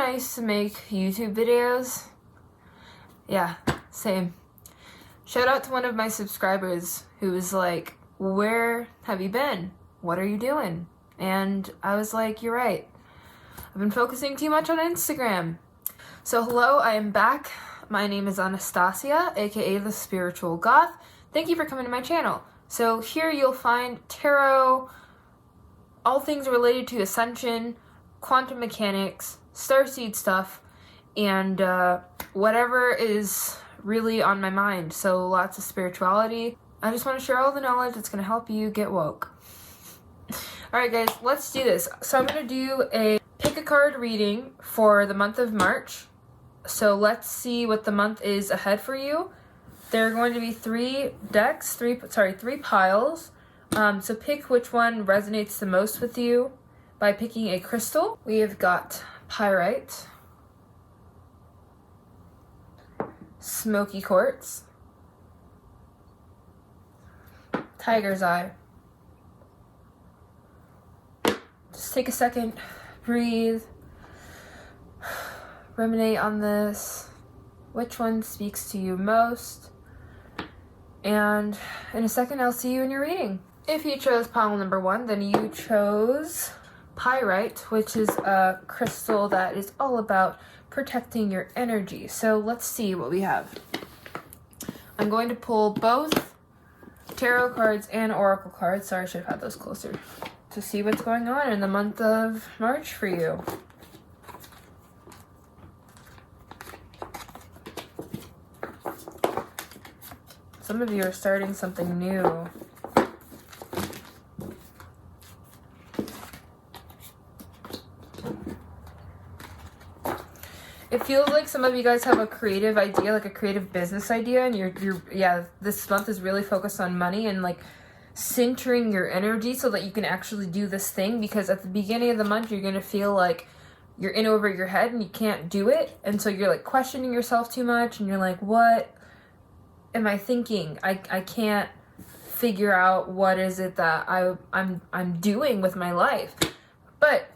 I used to make YouTube videos? Yeah, same. Shout out to one of my subscribers who was like, where have you been? What are you doing? And I was like, you're right. I've been focusing too much on Instagram. So hello, I am back. My name is Anastasia, aka the Spiritual Goth. Thank you for coming to my channel. So here you'll find tarot, all things related to ascension, quantum mechanics, starseed stuff, and whatever is really on my mind. So lots of spirituality. I just want to share all the knowledge that's going to help you get woke. Alright guys, let's do this. So I'm going to do a pick a card reading for the month of March. So let's see what the month is ahead for you. There are going to be three piles. So pick which one resonates the most with you by picking a crystal. We have got pyrite, smoky quartz, tiger's eye. Just take a second, breathe, ruminate on this. Which one speaks to you most? And in a second, I'll see you in your reading. If you chose pile number 1, then you chose pyrite, which is a crystal that is all about protecting your energy. So let's see what we have. I'm going to pull both tarot cards and oracle cards. Sorry, I should have had those closer. To see what's going on in the month of March for you. Some of you are starting something new. It feels like some of you guys have a creative idea, like a creative business idea, and you're this month is really focused on money and like centering your energy so that you can actually do this thing, because at the beginning of the month you're going to feel like you're in over your head and you can't do it, and so you're like questioning yourself too much and you're like, what am I thinking? I can't figure out what is it that I'm doing with my life. But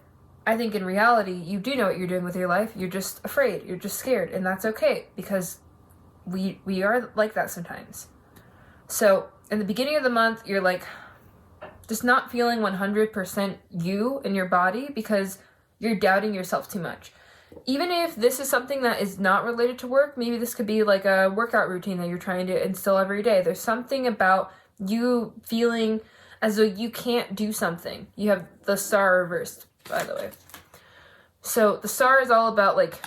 I think in reality you do know what you're doing with your life. You're just afraid, you're just scared, and that's okay, because we are like that sometimes. So in the beginning of the month, you're like just not feeling 100% you in your body because you're doubting yourself too much. Even if this is something that is not related to work, maybe this could be like a workout routine that you're trying to instill every day. There's something about you feeling as though you can't do something. You have the star reversed, by the way. So the star is all about like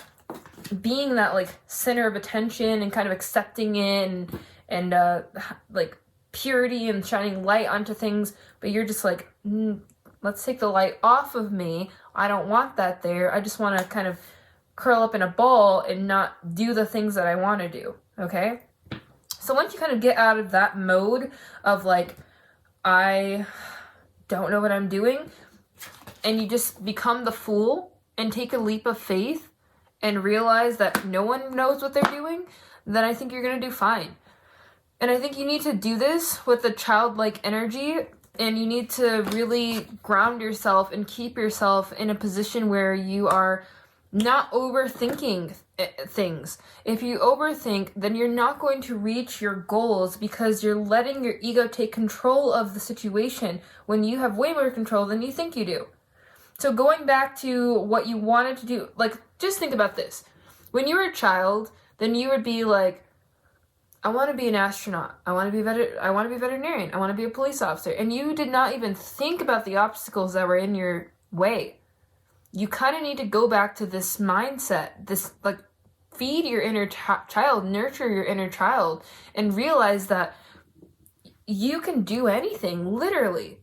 being that like center of attention and kind of accepting it and like purity and shining light onto things, but you're just like, let's take the light off of me. I don't want that there. I just want to kind of curl up in a ball and not do the things that I want to do, okay? So once you kind of get out of that mode of like, I don't know what I'm doing, and you just become the fool and take a leap of faith and realize that no one knows what they're doing, then I think you're going to do fine. And I think you need to do this with a childlike energy, and you need to really ground yourself and keep yourself in a position where you are not overthinking things. If you overthink, then you're not going to reach your goals because you're letting your ego take control of the situation when you have way more control than you think you do. So going back to what you wanted to do, like, just think about this. When you were a child, then you would be like, I want to be an astronaut. I want to be a veterinarian. I want to be a police officer. And you did not even think about the obstacles that were in your way. You kind of need to go back to this mindset, this like feed your inner child, nurture your inner child, and realize that you can do anything, literally,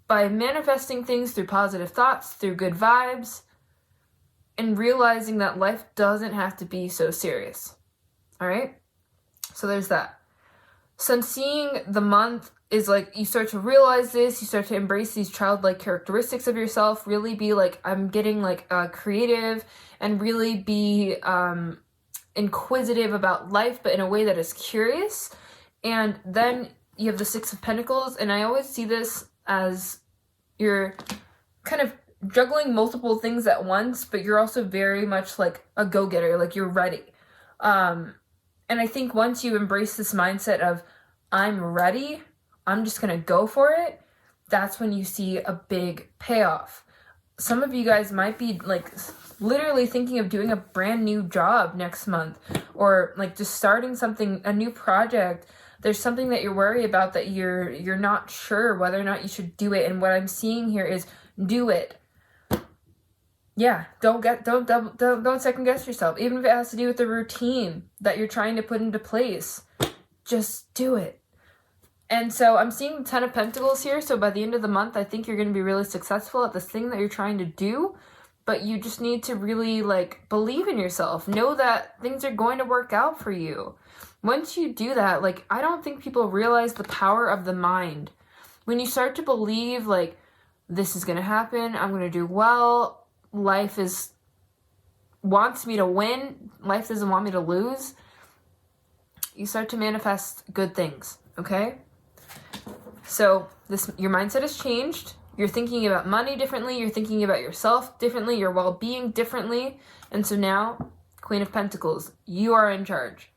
by manifesting things through positive thoughts, through good vibes, and realizing that life doesn't have to be so serious. All right? So there's that. So I'm seeing the month is like, you start to realize this, you start to embrace these childlike characteristics of yourself, really be like, I'm getting like creative, and really be inquisitive about life, but in a way that is curious. And then you have the Six of Pentacles, and I always see this as you're kind of juggling multiple things at once, but you're also very much like a go-getter, like you're ready. And I think once you embrace this mindset of, I'm ready, I'm just going to go for it, that's when you see a big payoff. Some of you guys might be like literally thinking of doing a brand new job next month, or like just starting something, a new project. There's something that you're worried about that you're not sure whether or not you should do it. And what I'm seeing here is do it. Yeah, don't second guess yourself. Even if it has to do with the routine that you're trying to put into place, just do it. And so I'm seeing the 10 of Pentacles here. So by the end of the month, I think you're going to be really successful at this thing that you're trying to do. But you just need to really like believe in yourself. Know that things are going to work out for you. Once you do that, like, I don't think people realize the power of the mind. When you start to believe like, this is going to happen, I'm going to do well, life wants me to win, life doesn't want me to lose, you start to manifest good things, okay? So your mindset has changed. You're thinking about money differently. You're thinking about yourself differently, your well-being differently. And so now, Queen of Pentacles, you are in charge.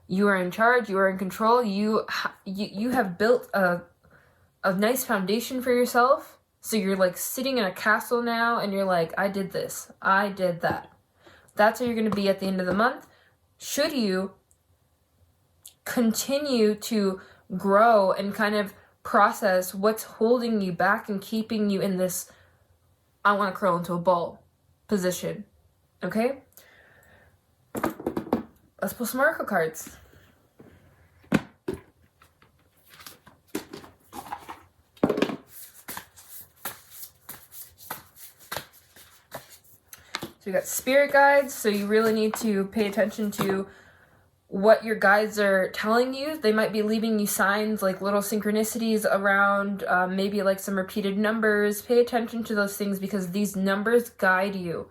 You are in charge. You are in control. You have built a nice foundation for yourself. So you're like sitting in a castle now and you're like, I did this. I did that. That's where you're going to be at the end of the month. Should you continue to grow and kind of process what's holding you back and keeping you in this, I want to curl into a ball position. Okay? Let's pull some oracle cards. So you got spirit guides, so you really need to pay attention to what your guides are telling you. They might be leaving you signs, like little synchronicities around, maybe like some repeated numbers. Pay attention to those things because these numbers guide you.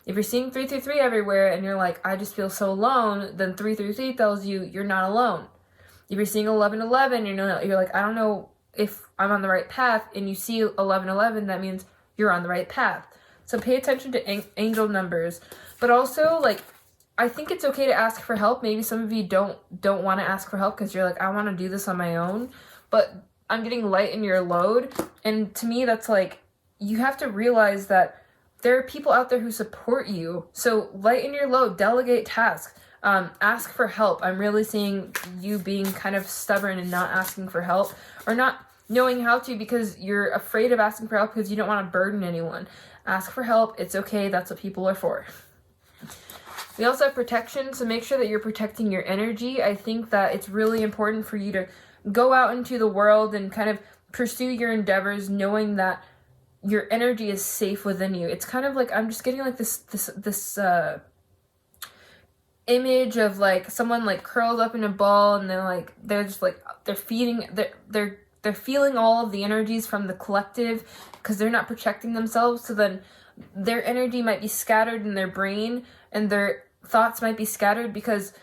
If you're seeing 333 everywhere and you're like, I just feel so alone, then 333 tells you you're not alone. If you're seeing 1111, you're like, I don't know if I'm on the right path, and you see 1111, that means you're on the right path. So pay attention to angel numbers. But also, like, I think it's okay to ask for help. Maybe some of you don't want to ask for help because you're like, I want to do this on my own. But I'm getting light in your load. And to me, that's like, you have to realize that there are people out there who support you. So lighten your load, delegate tasks, ask for help. I'm really seeing you being kind of stubborn and not asking for help, or not knowing how to because you're afraid of asking for help because you don't want to burden anyone. Ask for help. It's okay. That's what people are for. We also have protection, so make sure that you're protecting your energy. I think that it's really important for you to go out into the world and kind of pursue your endeavors knowing that your energy is safe within you. It's kind of like, I'm just getting like this image of like someone like curled up in a ball, and they're feeling all of the energies from the collective because they're not protecting themselves. So then their energy might be scattered in their brain, and their thoughts might be scattered because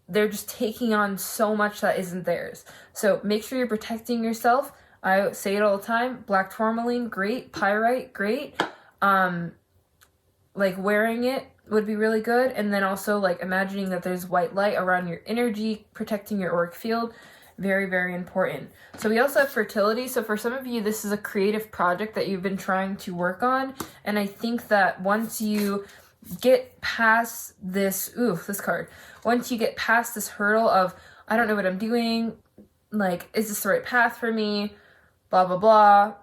they're just taking on so much that isn't theirs. So make sure you're protecting yourself. I say it all the time. Black tourmaline, great. Pyrite, great. Like wearing it would be really good. And then also like imagining that there's white light around your energy, protecting your auric field. Very, very important. So we also have fertility. So for some of you, this is a creative project that you've been trying to work on. And I think that once you get past this, this card, once you get past this hurdle of, I don't know what I'm doing, like, is this the right path for me, blah, blah, blah,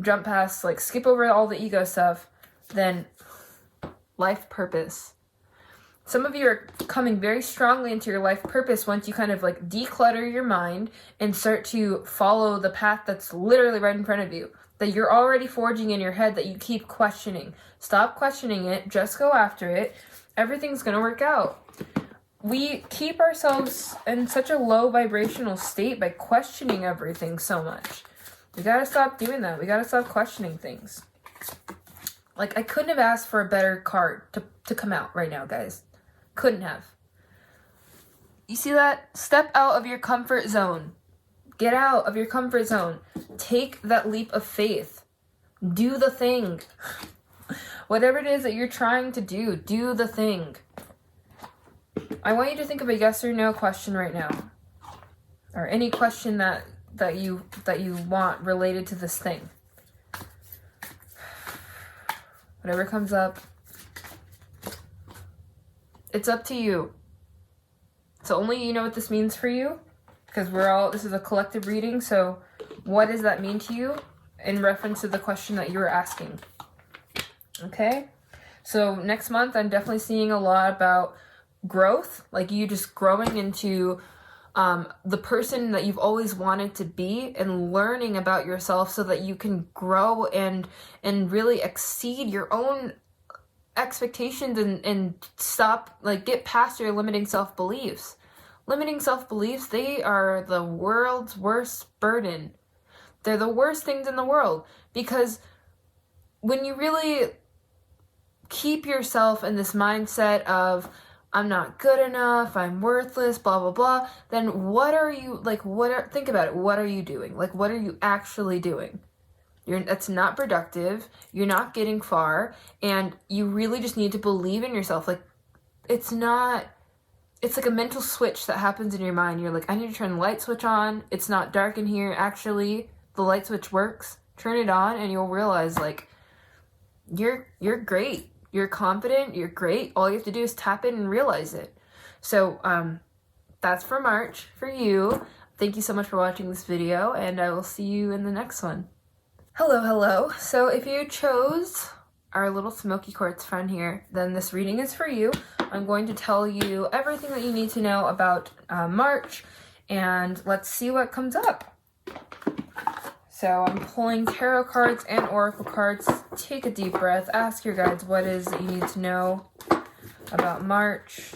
jump past, like, skip over all the ego stuff, then life purpose. Some of you are coming very strongly into your life purpose once you kind of like declutter your mind and start to follow the path that's literally right in front of you, that you're already forging in your head that you keep questioning. Stop questioning it. Just go after it. Everything's going to work out. We keep ourselves in such a low vibrational state by questioning everything so much. We got to stop doing that. We got to stop questioning things. Like, I couldn't have asked for a better card to come out right now, guys. Couldn't have. You see that? Step out of your comfort zone. Get out of your comfort zone. Take that leap of faith. Do the thing. Whatever it is that you're trying to do, do the thing. I want you to think of a yes or no question right now. Or any question that you want related to this thing. Whatever comes up. It's up to you. So only you know what this means for you. Because this is a collective reading, so what does that mean to you in reference to the question that you were asking? Okay? So next month, I'm definitely seeing a lot about growth, like you just growing into the person that you've always wanted to be and learning about yourself so that you can grow and really exceed your own expectations and stop, like, get past your limiting self-beliefs. Limiting self-beliefs, they are the world's worst burden. They're the worst things in the world, because when you really keep yourself in this mindset of, I'm not good enough, I'm worthless, blah, blah, blah, then think about it. What are you doing? Like, what are you actually doing? That's not productive. You're not getting far, and you really just need to believe in yourself. Like, it's like a mental switch that happens in your mind. You're like, I need to turn the light switch on. It's not dark in here. Actually, the light switch works. Turn it on, and you'll realize, like, you're great. You're confident. You're great. All you have to do is tap in and realize it. So, that's for March for you. Thank you so much for watching this video, and I will see you in the next one. Hello. So if you chose our little smoky quartz friend here, then this reading is for you. I'm going to tell you everything that you need to know about March, and let's see what comes up. So I'm pulling tarot cards and oracle cards. Take a deep breath. Ask your guides what is that you need to know about March.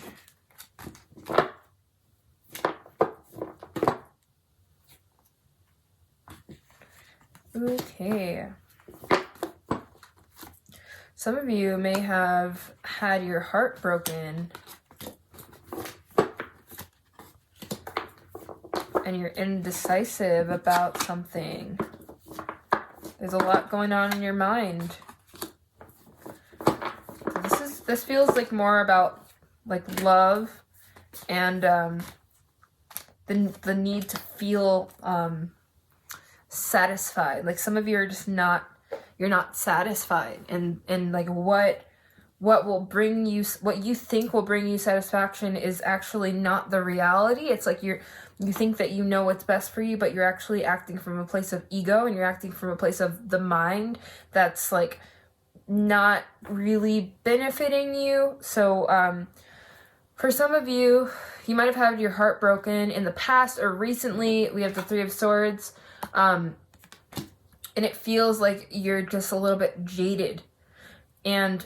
Okay. Some of you may have had your heart broken and you're indecisive about something. There's a lot going on in your mind. This feels like more about, like, love and the need to feel satisfied. Like, some of you are just you're not satisfied, and like what will bring you, what you think will bring you satisfaction is actually not the reality. It's like you think that you know what's best for you, but you're actually acting from a place of ego, and you're acting from a place of the mind that's, like, not really benefiting you. So for some of you, you might have had your heart broken in the past or recently. We have the Three of Swords. And it feels like you're just a little bit jaded. And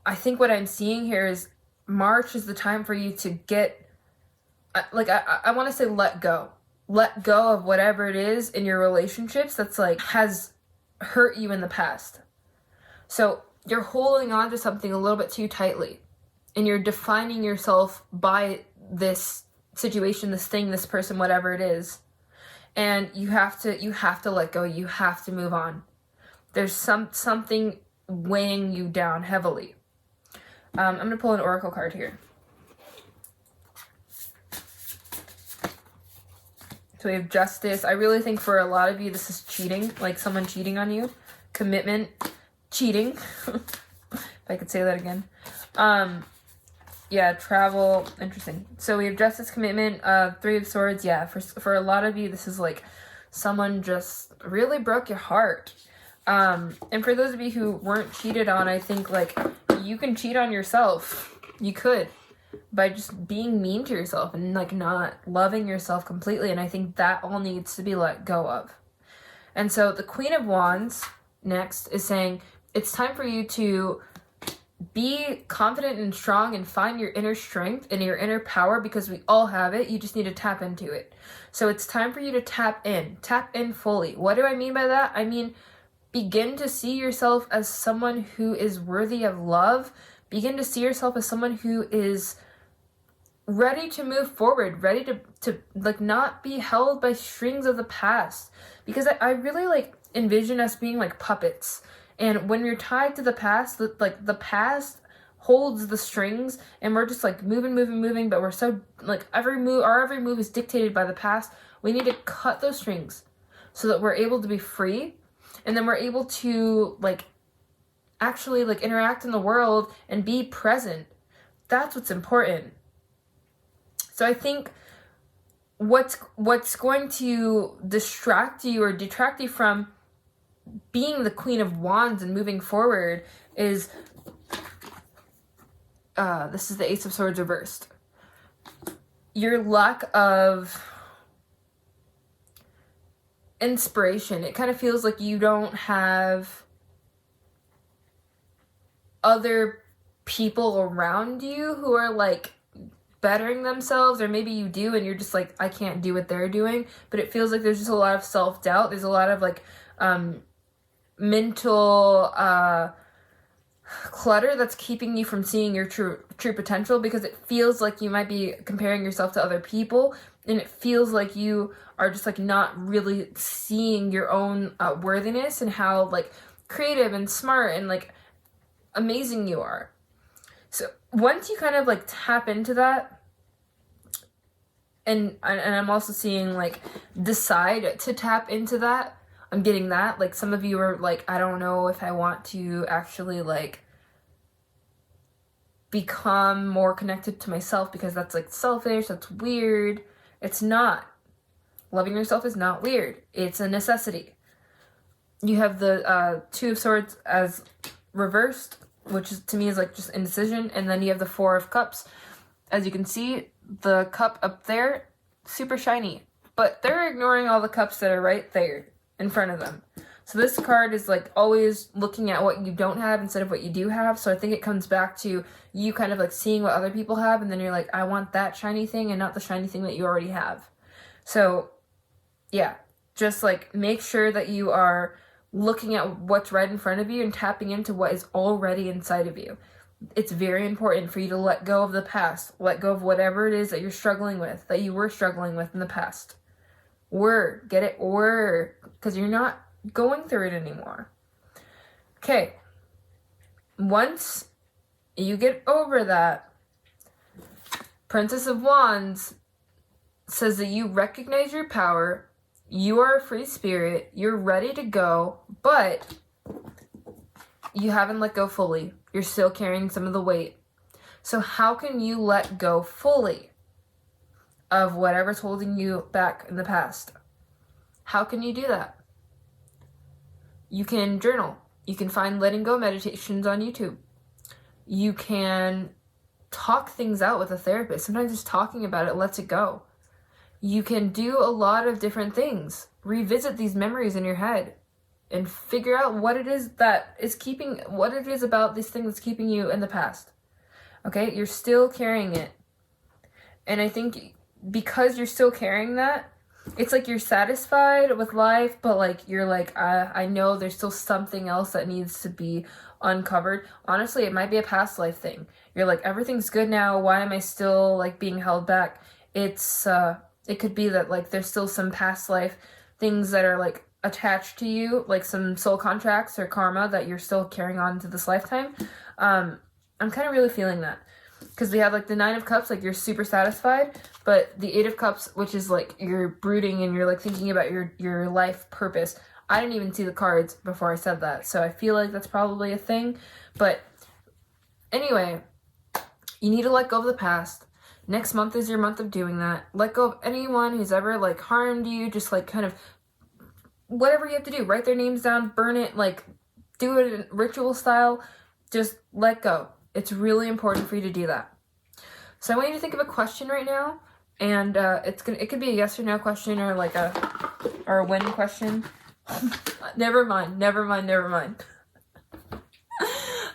I think what I'm seeing here is March is the time for you to get, like, I want to say let go. Let go of whatever it is in your relationships that's, like, has hurt you in the past. So you're holding on to something a little bit too tightly. And you're defining yourself by this situation, this thing, this person, whatever it is. And you have to let go. You have to move on. There's something weighing you down heavily. I'm going to pull an oracle card here. So we have Justice. I really think for a lot of you, this is cheating, like someone cheating on you. Commitment, cheating. If I could say that again. Yeah, travel, interesting. So we have Justice, Commitment, Three of Swords. Yeah, for a lot of you, this is like someone just really broke your heart. And for those of you who weren't cheated on, I think, like, you can cheat on yourself. You could, by just being mean to yourself and, like, not loving yourself completely. And I think that all needs to be let go of. And so the Queen of Wands next is saying it's time for you to be confident and strong and find your inner strength and your inner power, because we all have it. You just need to tap into it. So it's time for you to tap in fully. What do I mean by that? I mean, begin to see yourself as someone who is worthy of love. Begin to see yourself as someone who is ready to move forward, ready to like, not be held by strings of the past. Because I really, like, envision us being like puppets. And when you're tied to the past, like the past holds the strings, and we're just like moving, but we're so like every move is dictated by the past. We need to cut those strings so that we're able to be free, and then we're able to like actually like interact in the world and be present. That's what's important. So I think what's going to distract you or detract you from being the Queen of Wands and moving forward is this is the Ace of Swords reversed. Your lack of inspiration. It kind of feels like you don't have other people around you who are like bettering themselves, or maybe you do and you're just like, I can't do what they're doing. But it feels like there's just a lot of self-doubt. There's a lot of like mental clutter that's keeping you from seeing your true potential, because it feels like you might be comparing yourself to other people, and it feels like you are just like not really seeing your own worthiness and how like creative and smart and like amazing you are. So once you kind of like tap into that, and I'm also seeing like decide to tap into that, I'm getting that. Like some of you are like, I don't know if I want to actually like become more connected to myself because that's like selfish, that's weird. It's not. Loving yourself is not weird. It's a necessity. You have the Two of Swords as reversed, which is, to me, is like just indecision. And then you have the Four of Cups. As you can see, the cup up there, super shiny. But they're ignoring all the cups that are right there in front of them. So this card is like always looking at what you don't have instead of what you do have. So I think it comes back to you kind of like seeing what other people have, and then you're like, I want that shiny thing and not the shiny thing that you already have. So yeah, just like make sure that you are looking at what's right in front of you and tapping into what is already inside of you. It's very important for you to let go of the past. Let go of whatever it is that you're struggling with, that you were struggling with in the past. Get it? Because you're not going through it anymore. Okay. Once you get over that, Princess of Wands says that you recognize your power, you are a free spirit, you're ready to go, but you haven't let go fully. You're still carrying some of the weight. So how can you let go fully of whatever's holding you back in the past? How can you do that? You can journal. You can find letting go meditations on YouTube. You can talk things out with a therapist. Sometimes just talking about it lets it go. You can do a lot of different things. Revisit these memories in your head and figure out what it is about this thing that's keeping you in the past. Okay? You're still carrying it. And I think because you're still carrying that, it's like you're satisfied with life, but like you're like, I know there's still something else that needs to be uncovered. Honestly, it might be a past life thing. You're like, everything's good now. Why am I still like being held back? It could be that like there's still some past life things that are like attached to you, like some soul contracts or karma that you're still carrying on to this lifetime. I'm kind of really feeling that. Because we have like the Nine of Cups, like you're super satisfied, but the Eight of Cups, which is like you're brooding and you're like thinking about your life purpose. I didn't even see the cards before I said that, so I feel like that's probably a thing. But anyway, you need to let go of the past. Next month is your month of doing that. Let go of anyone who's ever like harmed you. Just like kind of whatever you have to do. Write their names down, burn it, like do it in ritual style. Just let go. It's really important for you to do that. So I want you to think of a question right now, and it could be a yes or no question, or like a when question. Never mind.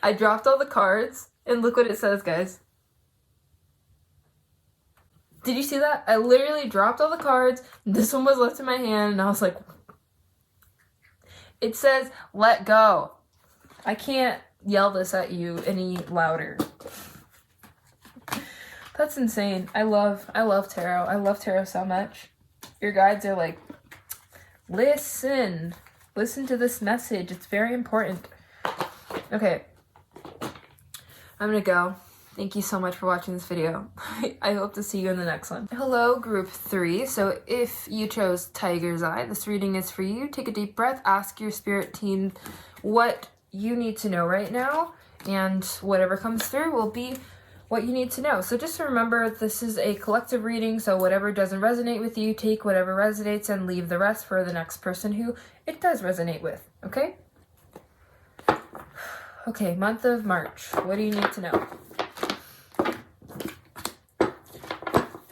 I dropped all the cards, and look what it says, guys. Did you see that? I literally dropped all the cards. This one was left in my hand, and I was like, it says, let go. I can't yell this at you any louder. That's insane. I love tarot. I love tarot so much. Your guides are like, listen to this message. It's very important. Okay. I'm gonna go. Thank you so much for watching this video. I hope to see you in the next one. Hello, group 3. So if you chose Tiger's Eye, this reading is for you. Take a deep breath, ask your spirit team what you need to know right now, and whatever comes through will be what you need to know. So just remember, this is a collective reading, so whatever doesn't resonate with you, take whatever resonates and leave the rest for the next person who it does resonate with, okay? Okay, month of March. What do you need to know?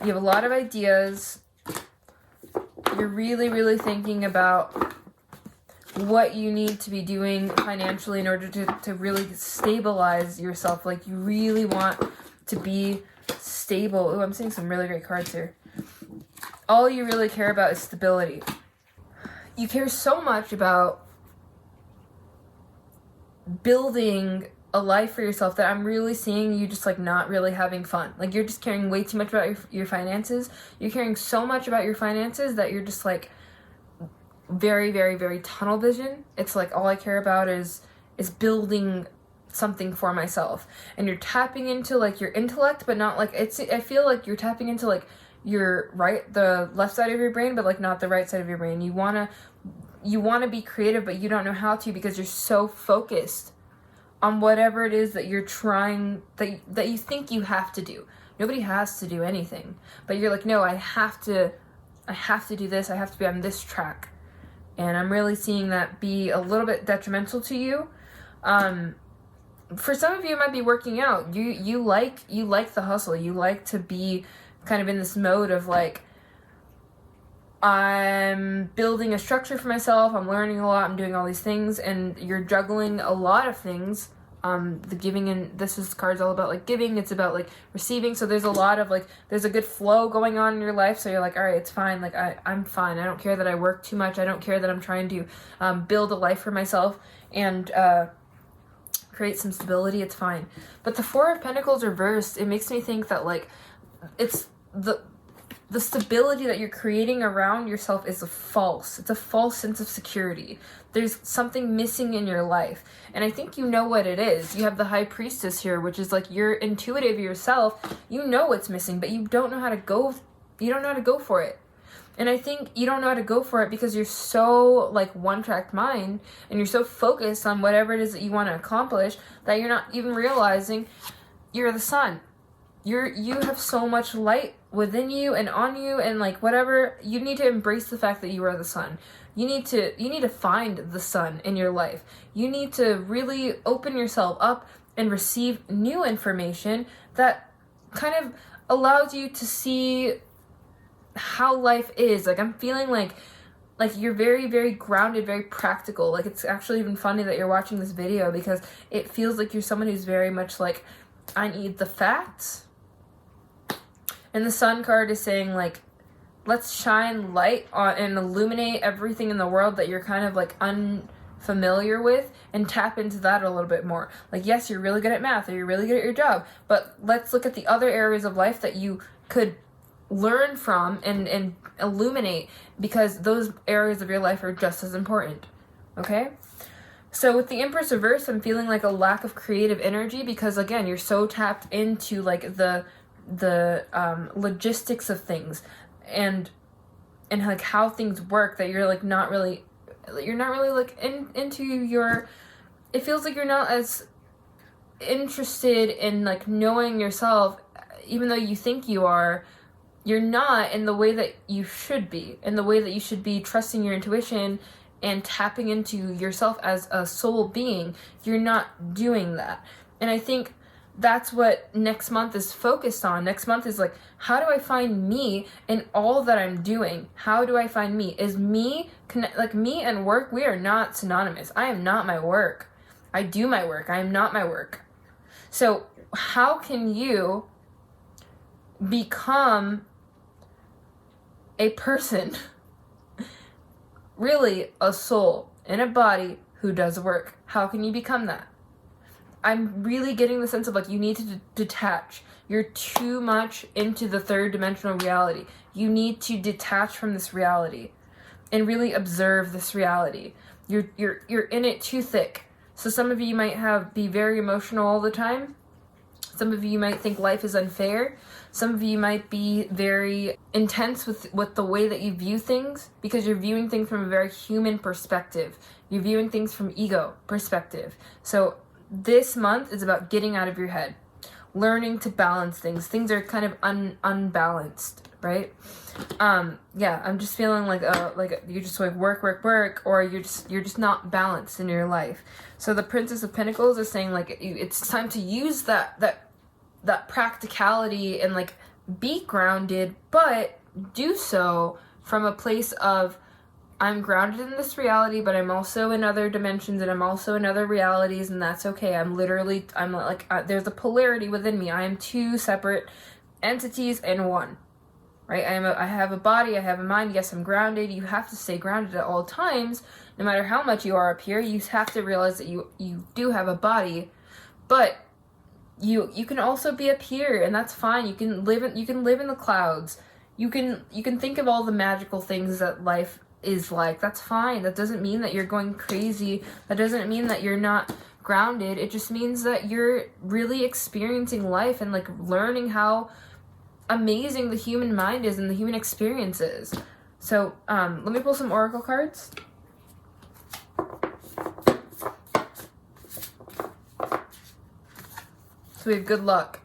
You have a lot of ideas. You're really, really thinking about what you need to be doing financially in order to really stabilize yourself. Like, you really want to be stable. Oh, I'm seeing some really great cards here. All you really care about is stability. You care so much about building a life for yourself that I'm really seeing you just like not really having fun. Like, you're just caring way too much about your finances. You're caring so much about your finances that you're just like very, very, very tunnel vision. It's like, all I care about is building something for myself. And you're tapping into like your intellect, but not like, I feel like you're tapping into like the left side of your brain, but like not the right side of your brain. You want to be creative, but you don't know how to because you're so focused on whatever it is that you're trying, that you think you have to do. Nobody has to do anything, but you're like, no, I have to do this. I have to be on this track. And I'm really seeing that be a little bit detrimental to you. For some of you, it might be working out. You like the hustle. You like to be kind of in this mode of like, I'm building a structure for myself, I'm learning a lot, I'm doing all these things, and you're juggling a lot of things. The giving, and this is cards all about like giving, it's about like receiving, so there's a lot of like, there's a good flow going on in your life, so you're like, all right, it's fine, like I'm fine, I don't care that I work too much, I don't care that I'm trying to build a life for myself and create some stability, it's fine. But the Four of Pentacles reversed, it makes me think that like, it's the stability that you're creating around yourself is false. It's a false sense of security. There's something missing in your life. And I think you know what it is. You have the High Priestess here, which is like, you're intuitive yourself. You know what's missing, but you don't know how to go. You don't know how to go for it. And I think you don't know how to go for it because you're so like one-track mind, and you're so focused on whatever it is that you want to accomplish that you're not even realizing you're the sun. You have so much light within you and on you, and like whatever, you need to embrace the fact that you are the sun. You need to find the sun in your life. You need to really open yourself up and receive new information that kind of allows you to see how life is. Like, I'm feeling like you're very, very grounded, very practical. Like, it's actually even funny that you're watching this video because it feels like you're someone who's very much like, I need the facts. And the Sun card is saying like, let's shine light on and illuminate everything in the world that you're kind of like unfamiliar with, and tap into that a little bit more. Like, yes, you're really good at math or you're really good at your job, but let's look at the other areas of life that you could learn from and illuminate, because those areas of your life are just as important. Okay? So with the Empress reverse, I'm feeling like a lack of creative energy because, again, you're so tapped into like the logistics of things and like how things work that you're like not really like into your, it feels like you're not as interested in like knowing yourself, even though you think you are. You're not in the way that you should be, in the way that you should be trusting your intuition and tapping into yourself as a soul being. You're not doing that. And I think that's what next month is focused on. Next month is like, how do I find me in all that I'm doing? How do I find me? Is me, like me and work, we are not synonymous. I am not my work. I do my work. I am not my work. So how can you become a person, really a soul in a body who does work? How can you become that? I'm really getting the sense of like, you need to detach. You're too much into the third dimensional reality. You need to detach from this reality and really observe this reality. You're in it too thick. So some of you might be very emotional all the time. Some of you might think life is unfair. Some of you might be very intense with the way that you view things, because you're viewing things from a very human perspective. You're viewing things from ego perspective. So this month is about getting out of your head, learning to balance things. Things are kind of unbalanced, right? Yeah, I'm just feeling like you're just like work, or you're just not balanced in your life. So the Princess of Pentacles is saying like it's time to use that practicality and like be grounded, but do so from a place of, I'm grounded in this reality, but I'm also in other dimensions, and I'm also in other realities, and that's okay. There's a polarity within me. I am two separate entities in one, right? I have a body, I have a mind. Yes, I'm grounded. You have to stay grounded at all times, no matter how much you are up here. You have to realize that you do have a body, but you can also be up here, and that's fine. You can live in the clouds. You can think of all the magical things that life is like. That's fine. That doesn't mean that you're going crazy. That doesn't mean that you're not grounded. It just means that you're really experiencing life and like learning how amazing the human mind is and the human experience is. So let me pull some oracle cards. So we have good luck.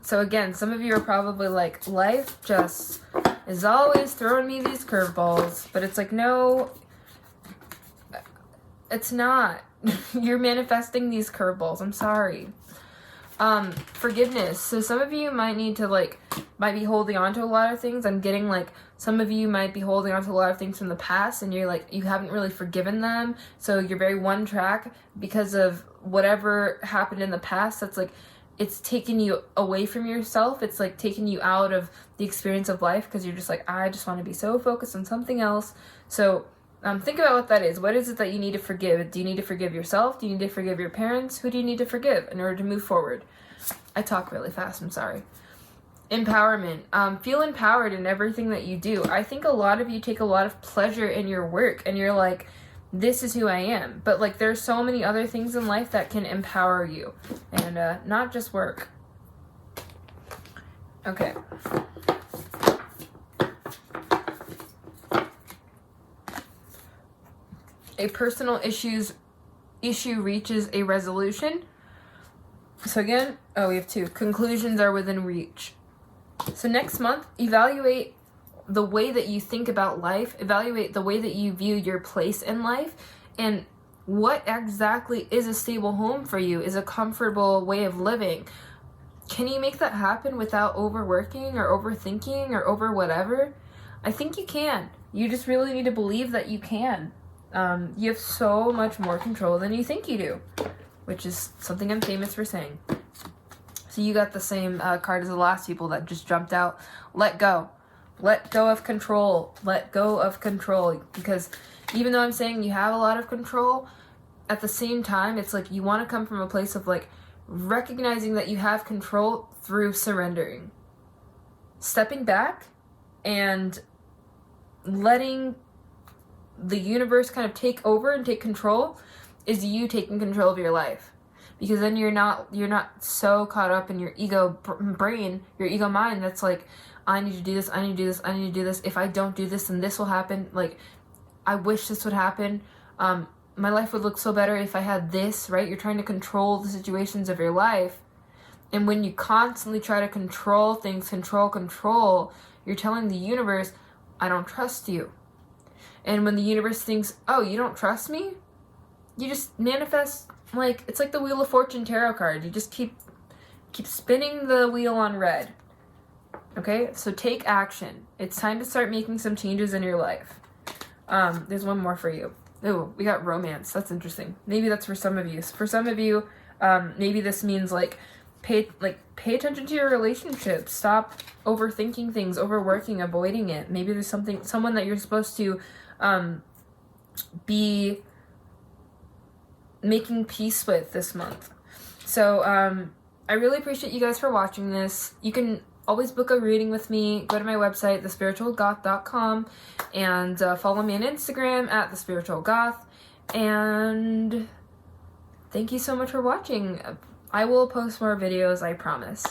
So again, some of you are probably like, life just is always throwing me these curveballs. But it's like, no, it's not. You're manifesting these curveballs. I'm sorry. Forgiveness. So some of you might be holding on to a lot of things. I'm getting like, some of you might be holding on to a lot of things from the past, and you're like, you haven't really forgiven them. So you're very one track because of whatever happened in the past. That's like, it's taking you away from yourself. It's like taking you out of the experience of life, because you're just like, I just want to be so focused on something else. So think about what that is. What is it that you need to forgive? Do you need to forgive yourself? Do you need to forgive your parents? Who do you need to forgive in order to move forward? I talk really fast, I'm sorry. Empowerment. Feel empowered in everything that you do. I think a lot of you take a lot of pleasure in your work, and you're like, this is who I am. But like, there's so many other things in life that can empower you, and not just work. Okay. A personal issue reaches a resolution. So again, we have two. Conclusions are within reach. So next month, evaluate the way that you think about life, evaluate the way that you view your place in life, and what exactly is a stable home for you, is a comfortable way of living. Can you make that happen without overworking or overthinking or over whatever? I think you can. You just really need to believe that you can. You have so much more control than you think you do, which is something I'm famous for saying. So you got the same card as the last people that just jumped out. Let go. Let go of control. Let go of control. Because even though I'm saying you have a lot of control, at the same time, it's like you want to come from a place of like recognizing that you have control through surrendering. Stepping back and letting the universe kind of take over and take control is you taking control of your life. Because then you're not so caught up in your ego brain, your ego mind that's like, I need to do this, I need to do this, I need to do this. If I don't do this, then this will happen. Like, I wish this would happen. My life would look so better if I had this, right? You're trying to control the situations of your life. And when you constantly try to control things, control, you're telling the universe, I don't trust you. And when the universe thinks, oh, you don't trust me? You just manifest, like, it's like the Wheel of Fortune tarot card. You just keep spinning the wheel on red. Okay? So take action. It's time to start making some changes in your life. There's one more for you. Oh, we got romance. That's interesting. Maybe that's for some of you. For some of you, maybe this means pay attention to your relationships. Stop overthinking things, overworking, avoiding it. Maybe there's someone that you're supposed to be making peace with this month. So I really appreciate you guys for watching this. You can always book a reading with me. Go to my website, thespiritualgoth.com, and follow me on Instagram at thespiritualgoth. And thank you so much for watching. I will post more videos, I promise.